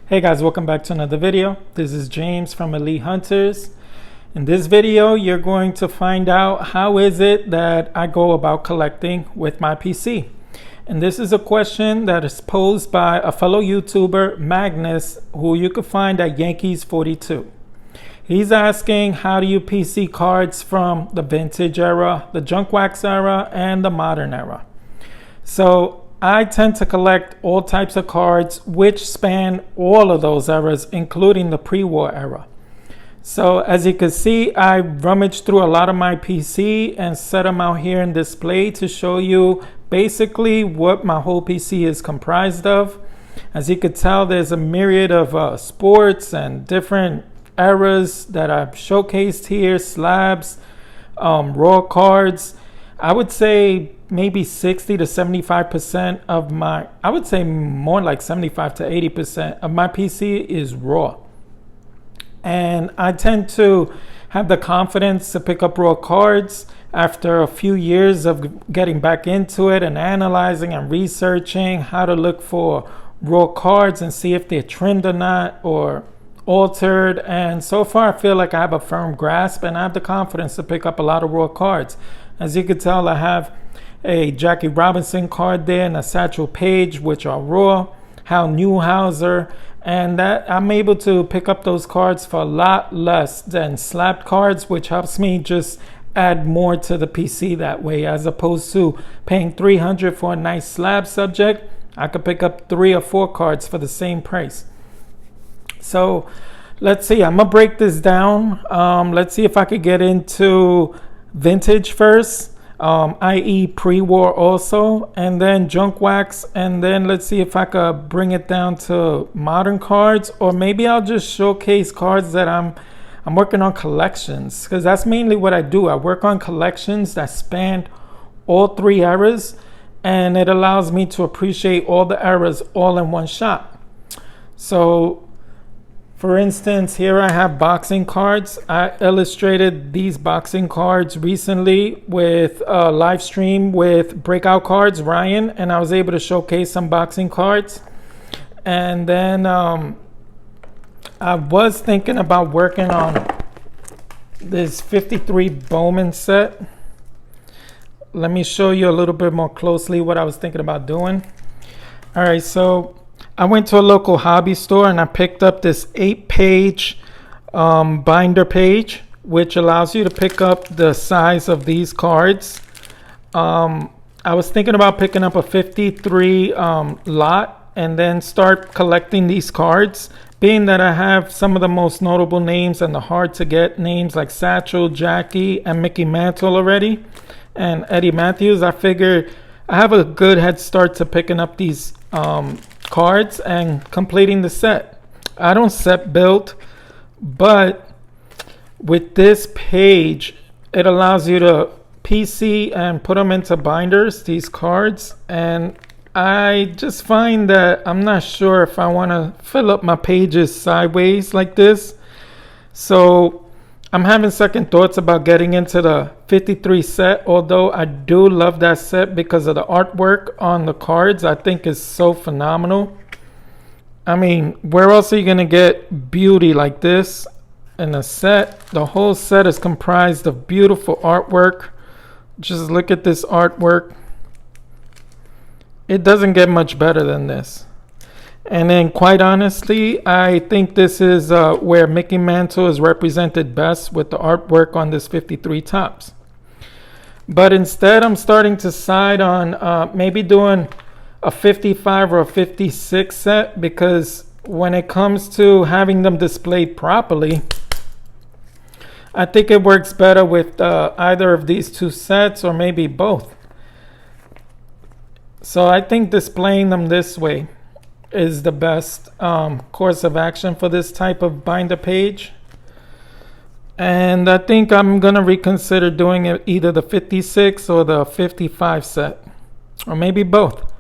Hey guys, welcome back to another video. This is James from Elite Hunters. In this video, you're going to find out how is it that I go about collecting with my PC. And this is a question that is posed by a fellow YouTuber, Magnus, who you can find at Yankees 42. He's asking, how do you PC cards from the vintage era, the JunkWax era, and the modern era? So I tend to collect all types of cards which span all of those eras, including the pre-war era. So as you can see, I rummaged through a lot of my PC and set them out here in display to show you basically what my whole PC is comprised of. As you can tell, there's a myriad of sports and different eras that I've showcased here, slabs, raw cards. I would say maybe 60 to 75% of my, I would say more like 75 to 80% of my PC is raw. And I tend to have the confidence to pick up raw cards after a few years of getting back into it and analyzing and researching how to look for raw cards and see if they're trimmed or not or altered. And so far I feel like I have a firm grasp and I have the confidence to pick up a lot of raw cards. As you can tell, I have a Jackie Robinson card there and a Satchel Paige, which are raw, Hal Newhouser, and that I'm able to pick up those cards for a lot less than slabbed cards, which helps me just add more to the PC that way, as opposed to paying $300 for a nice slab subject. I could pick up 3 or 4 cards for the same price. So let's see, I'm gonna break this down. Let's see if I could get into vintage first, i.e. pre-war also, and then JunkWax, and then let's see if I could bring it down to modern cards, or maybe I'll just showcase cards that I'm working on collections, because that's mainly what I do. I work on collections that span all 3 eras, and it allows me to appreciate all the eras all in one shot. So for instance, here I have boxing cards. I illustrated these boxing cards recently with a live stream with Breakout Cards, Ryan, and I was able to showcase some boxing cards. And then I was thinking about working on this 53 Bowman set. Let me show you a little bit more closely what I was thinking about doing. All right, so I went to a local hobby store and I picked up this 8-page binder page, which allows you to pick up the size of these cards. I was thinking about picking up a 53 lot and then start collecting these cards, being that I have some of the most notable names and the hard to get names like Satchel, Jackie, and Mickey Mantle already, and Eddie Matthews. I figured I have a good head start to picking up these cards and completing the set. I don't set build, but with this page it allows you to PC and put them into binders, these cards, and I just find that I'm not sure if I want to fill up my pages sideways like this. So I'm having second thoughts about getting into the 53 set, although I do love that set because of the artwork on the cards. I think is so phenomenal. I mean, where else are you going to get beauty like this in a set? The whole set is comprised of beautiful artwork. Just look at this artwork. It doesn't get much better than this. And then quite honestly, I think this is where Mickey Mantle is represented best with the artwork on this 53 tops. But instead, I'm starting to side on maybe doing a 55 or a 56 set, because when it comes to having them displayed properly, I think it works better with either of these 2 sets or maybe both. So I think displaying them this way is the best course of action for this type of binder page. And I think I'm gonna reconsider doing it either the 56 or the 55 set, or maybe both.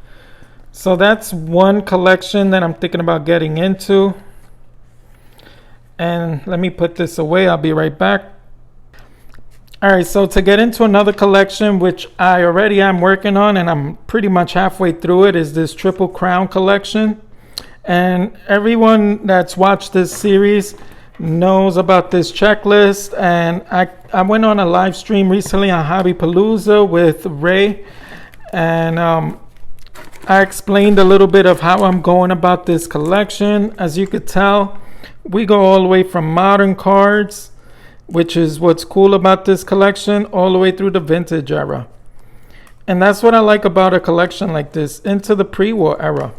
So that's one collection that I'm thinking about getting into. And let me put this away, I'll be right back. All right, so to get into another collection, which I already am working on and I'm pretty much halfway through it, is this Triple Crown collection. And everyone that's watched this series knows about this checklist. And I went on a live stream recently on Hobbypalooza with Ray, and I explained a little bit of how I'm going about this collection. As you could tell, we go all the way from modern cards, which is what's cool about this collection, all the way through the vintage era. And that's what I like about a collection like this, into the pre-war era,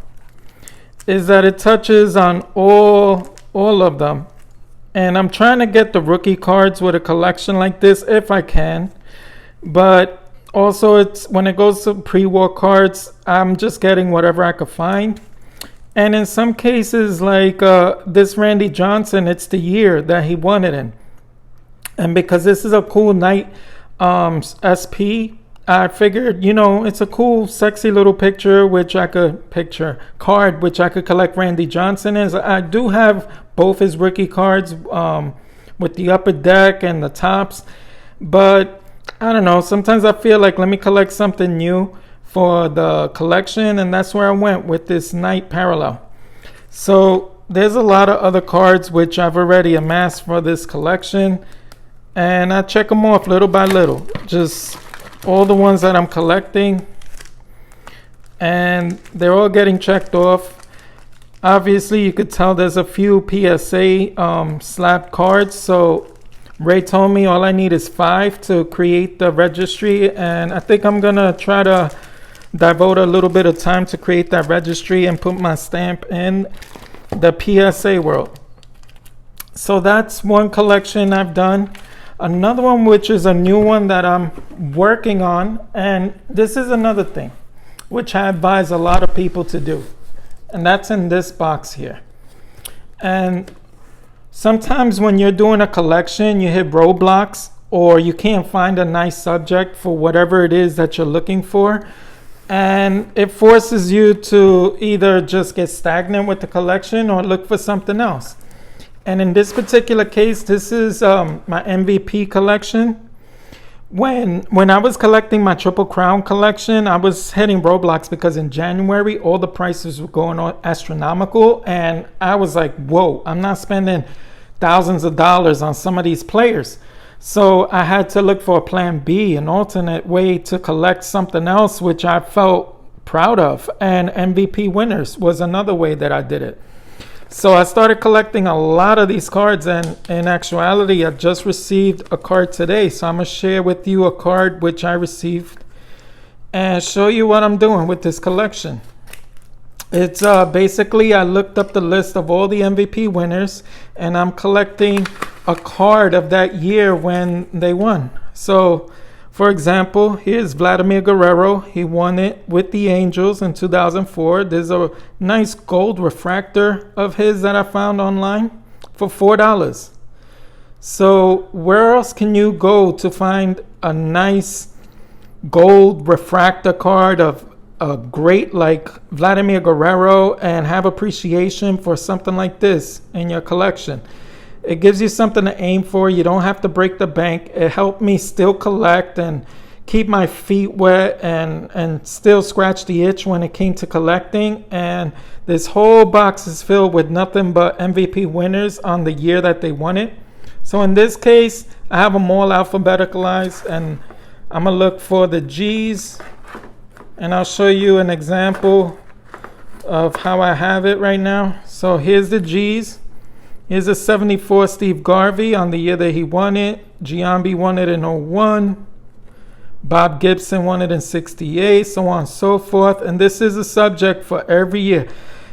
is that it touches on all of them. And I'm trying to get the rookie cards with a collection like this if I can. But also, it's when it goes to pre-war cards, I'm just getting whatever I could find. And in some cases, like this Randy Johnson, it's the year that he won it in. And because this is a cool night SP, I figured, it's a cool, sexy little card, which I could collect Randy Johnson in. I do have both his rookie cards with the upper deck and the tops. But I don't know, sometimes I feel like let me collect something new for the collection. And that's where I went with this night parallel. So there's a lot of other cards which I've already amassed for this collection. And I check them off little by little. Just all the ones that I'm collecting, and they're all getting checked off. Obviously, you could tell there's a few PSA slab cards. So Ray told me all I need is 5 to create the registry, and I think I'm gonna try to devote a little bit of time to create that registry and put my stamp in the PSA world. So that's one collection I've done. Another one, which is a new one that I'm working on, and this is another thing which I advise a lot of people to do, and that's in this box here. And sometimes when you're doing a collection, you hit roadblocks or you can't find a nice subject for whatever it is that you're looking for, and it forces you to either just get stagnant with the collection or look for something else. And in this particular case, this is my MVP collection. When I was collecting my Triple Crown collection, I was hitting roadblocks because in January, all the prices were going on astronomical. And I was like, whoa, I'm not spending thousands of dollars on some of these players. So I had to look for a plan B, an alternate way to collect something else, which I felt proud of. And MVP winners was another way that I did it. So I started collecting a lot of these cards, and in actuality, I just received a card today. So I'm going to share with you a card which I received and show you what I'm doing with this collection. It's basically, I looked up the list of all the MVP winners, and I'm collecting a card of that year when they won. So, for example, here's Vladimir Guerrero. He won it with the Angels in 2004. There's a nice gold refractor of his that I found online for $4. So where else can you go to find a nice gold refractor card of a great like Vladimir Guerrero and have appreciation for something like this in your collection? It gives you something to aim for. You don't have to break the bank. It helped me still collect and keep my feet wet and still scratch the itch when it came to collecting. And this whole box is filled with nothing but MVP winners on the year that they won it. So in this case, I have them all alphabeticalized, and I'm going to look for the G's, and I'll show you an example of how I have it right now. So here's the G's. Here's a 74 Steve Garvey on the year that he won it. Giambi won it in 01. Bob Gibson won it in 68, so on and so forth. And this is a subject for every year.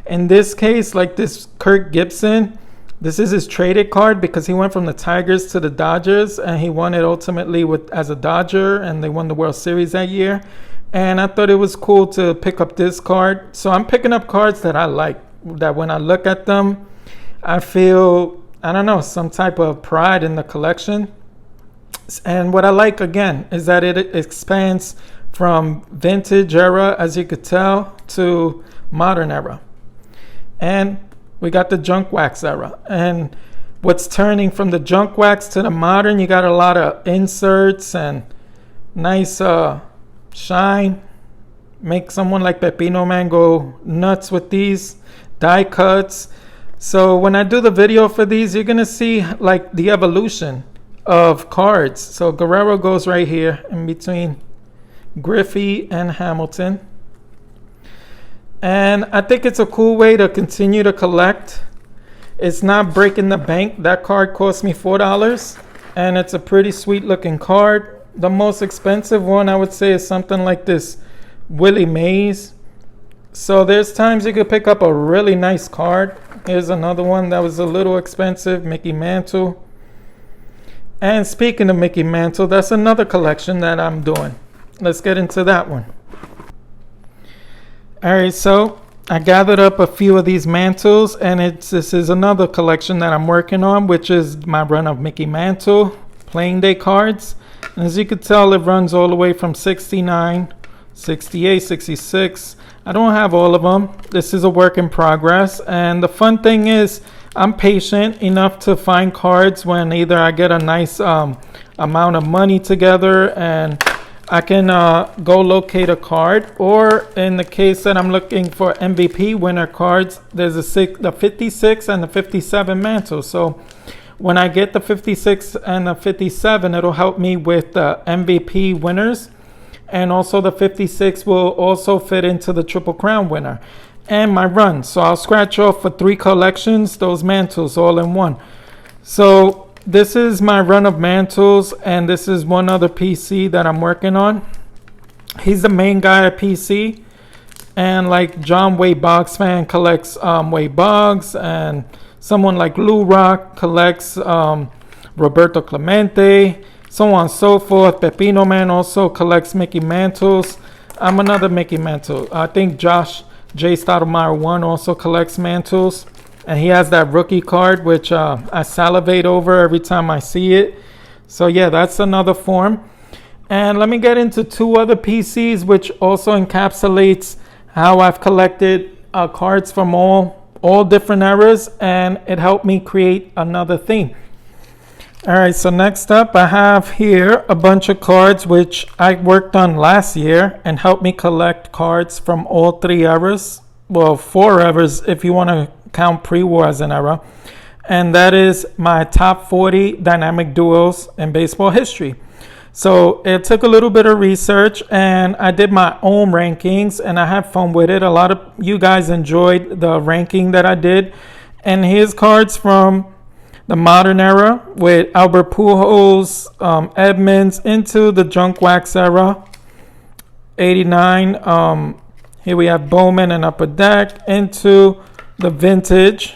In this case, like this Kirk Gibson, this is his traded card because he went from the Tigers to the Dodgers, and he won it ultimately as a Dodger, and they won the World Series that year. And I thought it was cool to pick up this card. So I'm picking up cards that I like, that when I look at them, I feel, I don't know, some type of pride in the collection. And what I like, again, is that it expands from vintage era, as you could tell, to modern era. And we got the JunkWax era. And what's turning from the JunkWax to the modern, you got a lot of inserts and nice shine. Make someone like Pepino Man go nuts with these. die cuts. So when I do the video for these, you're gonna see like the evolution of cards. So Guerrero goes right here in between Griffey and Hamilton. And I think it's a cool way to continue to collect. It's not breaking the bank. That card cost me $4, and it's a pretty sweet looking card. The most expensive one I would say is something like this Willie Mays. So there's times you could pick up a really nice card. Here's another one that was a little expensive, Mickey Mantle. And speaking of Mickey Mantle, that's another collection that I'm doing. Let's get into that one. All right, so I gathered up a few of these mantles, and this is another collection that I'm working on, which is my run of Mickey Mantle playing day cards. And as you can tell, it runs all the way from 69, 68, 66. I don't have all of them. This is a work in progress. And the fun thing is I'm patient enough to find cards when either I get a nice amount of money together and I can go locate a card, or in the case that I'm looking for MVP winner cards, there's the 56 and the 57 mantle. So when I get the 56 and the 57, it'll help me with the MVP winners. And also the 56 will also fit into the Triple Crown winner and my run. So I'll scratch off for 3 collections, those mantles all in one. So this is my run of mantles, and this is one other PC that I'm working on. He's the main guy at PC, and like John Wade Boggs fan collects Wade Boggs, and someone like Lou Rock collects Roberto Clemente, so on and so forth. Pepino Man also collects Mickey Mantles. I'm another Mickey Mantle. I think Josh J. Stoudemire 1 also collects mantles. And he has that rookie card, which I salivate over every time I see it. So yeah, that's another form. And let me get into 2 other PCs, which also encapsulates how I've collected cards from all different eras. And it helped me create another theme. All right, so next up, I have here a bunch of cards, which I worked on last year and helped me collect cards from all 3 eras. Well, 4 eras if you want to count pre-war as an era, and that is my top 40 dynamic duos in baseball history. So it took a little bit of research, and I did my own rankings, and I had fun with it. A lot of you guys enjoyed the ranking that I did, and here's cards from the modern era with Albert Pujols, Edmonds, into the JunkWax era, 89. Here we have Bowman and Upper Deck, into the vintage,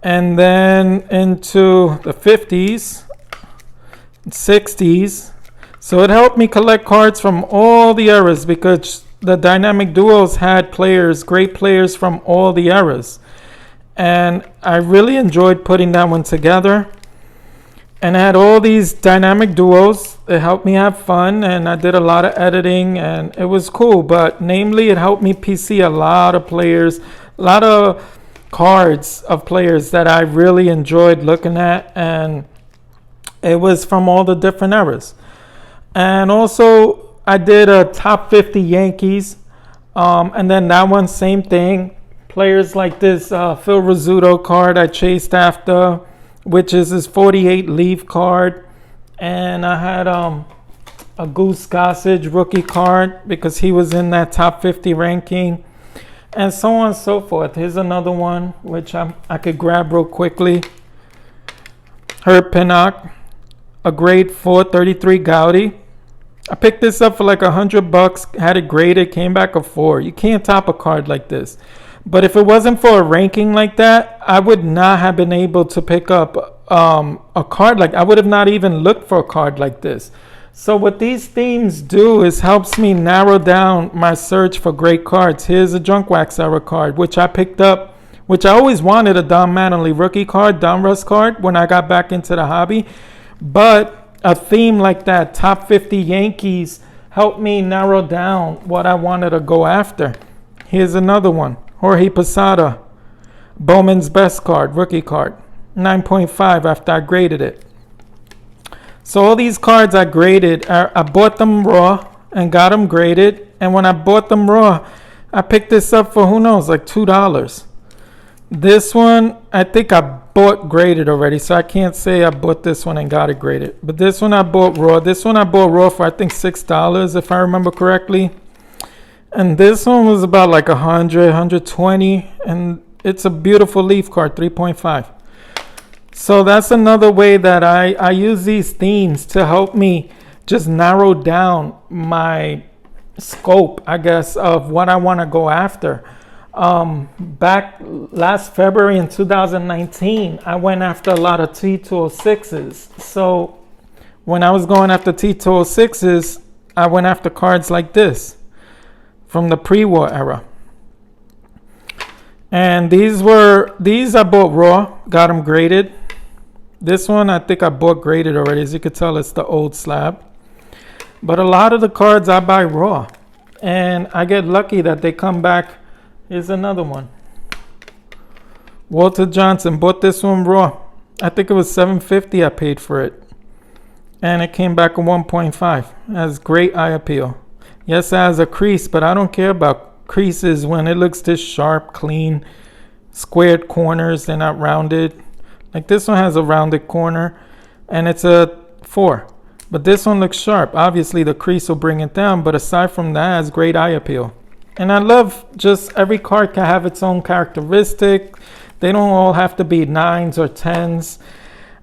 and then into the 50s, 60s. So it helped me collect cards from all the eras, because the dynamic duos had players, great players from all the eras, and I really enjoyed putting that one together. And I had all these dynamic duos. It helped me have fun, and I did a lot of editing, and it was cool. But namely, it helped me PC a lot of players, a lot of cards of players that I really enjoyed looking at, and it was from all the different eras. And also, I did a top 50 Yankees, and then that one, same thing. Players like this Phil Rizzuto card I chased after, which is his 48 leaf card. And I had a Goose Gossage rookie card because he was in that top 50 ranking, and so on and so forth. Here's another one which I could grab real quickly. Herb Pinnock, a grade 433 Gaudy. I picked this up for like $100, had it graded, came back a 4. You can't top a card like this. But if it wasn't for a ranking like that, I would not have been able to pick up a card like, I would have not even looked for a card like this. So what these themes do is helps me narrow down my search for great cards. Here's a JunkWax era card, which I picked up, which I always wanted, a Don Mattingly rookie card, Donruss card, when I got back into the hobby. But a theme like that, top 50 Yankees, helped me narrow down what I wanted to go after. Here's another one. Jorge Posada, Bowman's Best card, rookie card, 9.5 after I graded it. So all these cards I graded, I bought them raw and got them graded. And when I bought them raw, I picked this up for, who knows, like $2. This one, I think I bought graded already, so I can't say I bought this one and got it graded. But this one I bought raw. This one I bought raw for, I think, $6, if I remember correctly. And this one was about like 100, 120. And it's a beautiful leaf card, 3.5. So that's another way that I use these themes to help me just narrow down my scope, I guess, of what I want to go after. Back last February in 2019, I went after a lot of T206s. So when I was going after T206s, I went after cards like this from the pre-war era. And these I bought raw, got them graded. This one I think I bought graded already. As you can tell, it's the old slab. But a lot of the cards I buy raw. And I get lucky that they come back. Here's another one. Walter Johnson, bought this one raw. I think it was $7.50 I paid for it. And it came back a 1.5. It has great eye appeal. Yes, it has a crease, but I don't care about creases when it looks this sharp, clean, squared corners. They're not rounded. Like this one has a rounded corner and it's a 4. But this one looks sharp. Obviously the crease will bring it down, but aside from that, it has great eye appeal. And I love just every card can have its own characteristic. They don't all have to be 9s or 10s.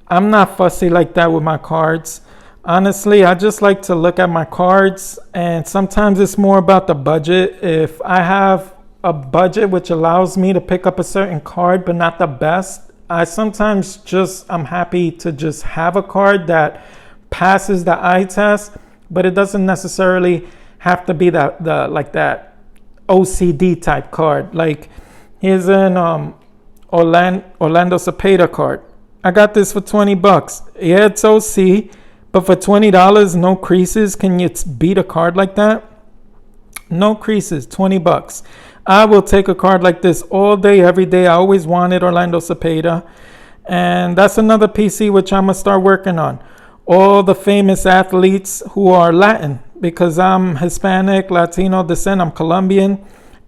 I'm not fussy like that with my cards. Honestly, I just like to look at my cards, and sometimes it's more about the budget. If I have a budget which allows me to pick up a certain card but not the best, I sometimes I'm happy to just have a card that passes the eye test, but it doesn't necessarily have to be that OCD type card. Like here's an Orlando Cepeda card. I got this for $20. Yeah, it's OC, but for $20, no creases. Can you beat a card like that? No creases, $20. I will take a card like this all day, every day. I always wanted Orlando Cepeda. And that's another PC which I'm going to start working on. All the famous athletes who are Latin, because I'm Hispanic, Latino descent, I'm Colombian.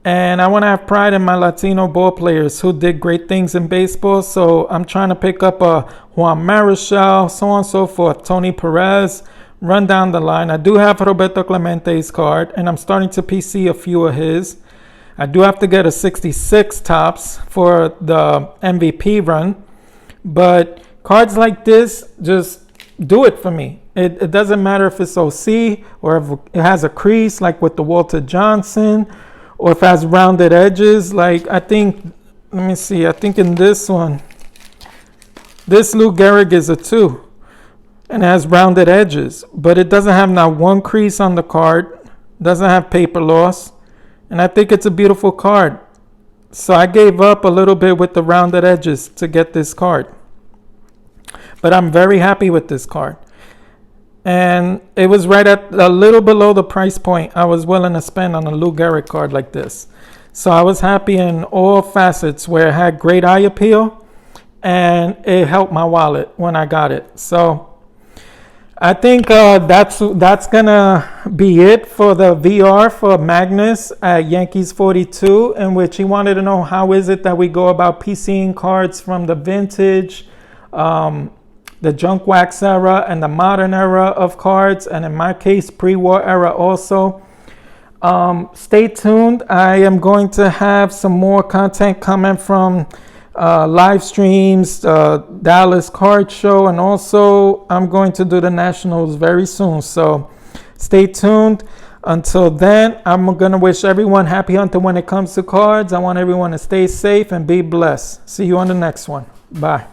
And I want to have pride in my Latino ball players who did great things in baseball. So I'm trying to pick up a Juan Marichal, so on and so forth, Tony Perez, run down the line. I do have Roberto Clemente's card, and I'm starting to PC a few of his. I do have to get a 66 tops for the MVP run. But cards like this, just do it for me. It doesn't matter if it's OC or if it has a crease like with the Walter Johnson, or if it has rounded edges. Like I think in this one, this Lou Gehrig is a 2 and it has rounded edges, but it doesn't have not one crease on the card, doesn't have paper loss, and I think it's a beautiful card. So I gave up a little bit with the rounded edges to get this card, but I'm very happy with this card. And it was right at a little below the price point I was willing to spend on a Lou Gehrig card like this. So I was happy in all facets, where it had great eye appeal and it helped my wallet when I got it. So I think that's gonna be it for the VR for Magnus at Yankees 42, in which he wanted to know how is it that we go about PCing cards from the vintage, the JunkWax era and the modern era of cards, and in my case pre-war era also. Stay tuned. I am going to have some more content coming from live streams, Dallas card show, and also I'm going to do the Nationals very soon, so stay tuned. Until then, I'm going to wish everyone happy hunting when it comes to cards. I want everyone to stay safe and be blessed. See you on the next one. Bye.